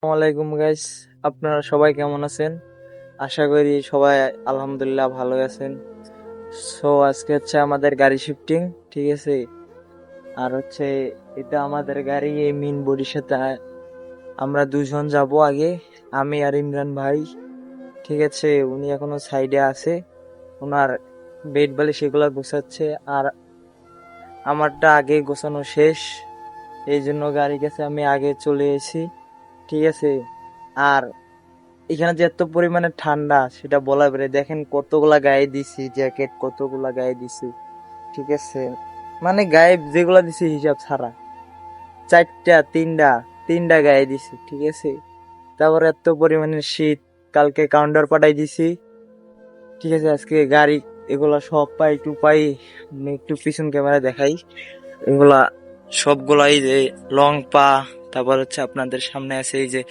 আসসালামাইকুম গাইস, আপনারা সবাই কেমন আছেন? আশা করি সবাই আলহামদুলিল্লাহ ভালো আছেন। সো আজকে হচ্ছে আমাদের গাড়ি শিফটিং, ঠিক আছে। আর হচ্ছে এটা আমাদের গাড়ি, এই মিন বডির সাথে আমরা দুজন যাব আগে, আমি আর ইমরান ভাই, ঠিক আছে। উনি এখনো সাইডে আছে, ওনার বেড বালিশ এগুলা গোছাচ্ছে, আর আমারটা আগে গোছানো শেষ, এই জন্য গাড়ির কাছে আমি আগে চলে এসেছি, ঠিক আছে। আর এখানে যে এত পরিমাণে ঠান্ডা সেটা বলা বেড়ে, দেখেন কতগুলা গায়ে দিছি জ্যাকেট, কতগুলা গায়ে দিছি, ঠিক আছে। মানে গায়ে যেগুলা দিছি হিসাব ছাড়া, চারটা তিনটা তিনটা গায়ে দিছি, ঠিক আছে। তারপর এত পরিমাণে শীত, কালকে কাউন্টার পাঠাই দিছি, ঠিক আছে। আজকে গাড়ি এগুলা সব পাই টু পাই, আমি একটু পিছন ক্যামেরা দেখাই, এগুলা সবগুলাই যে লং পা, তারপর হচ্ছে আপনাদের সামনে আছে এই যে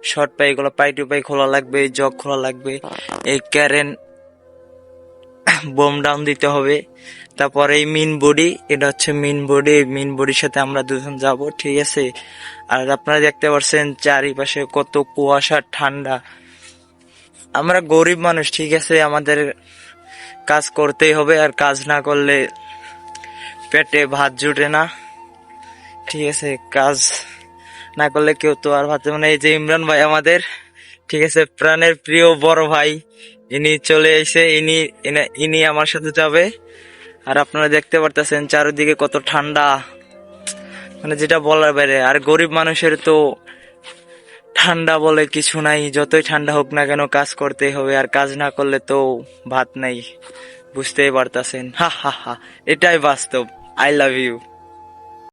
শর্ট পা, এগুলো পাই টু পাই খোলা লাগবে, জগ খোলা লাগবে, এই ক্যারেন বোম ডাউন দিতে হবে। তারপর এই মিন বডি, এটা হচ্ছে মিন বডি, মিন বডির সাথে আমরা দুজন যাব, ঠিক আছে। আর আপনারা দেখতে পাচ্ছেন চারিপাশে কত কুয়াশা, ঠান্ডা। আমরা গরিব মানুষ, ঠিক আছে, আমাদের কাজ করতেই হবে, আর কাজ না করলে পেটে ভাত জুটে না, ঠিক আছে। কাজ না করলে কেউ তো আর ভাবতে, মানে এই যে ইমরান ভাই আমাদের, ঠিক আছে, প্রাণের প্রিয় বড় ভাই, ইনি চলে এসে ইনি ইনি আমার সাথে যাবে। আর আপনারা দেখতে পারতেছেন চারিদিকে কত ঠান্ডা, মানে যেটা বলার বাইরে। আর গরিব মানুষের তো ঠান্ডা বলে কিছু নাই, যতই ঠান্ডা হোক না কেন কাজ করতেই হবে, আর কাজ না করলে তো ভাত নাই, বুঝতেই পারতেছেন। হা হা হা, এটাই বাস্তব। I love you.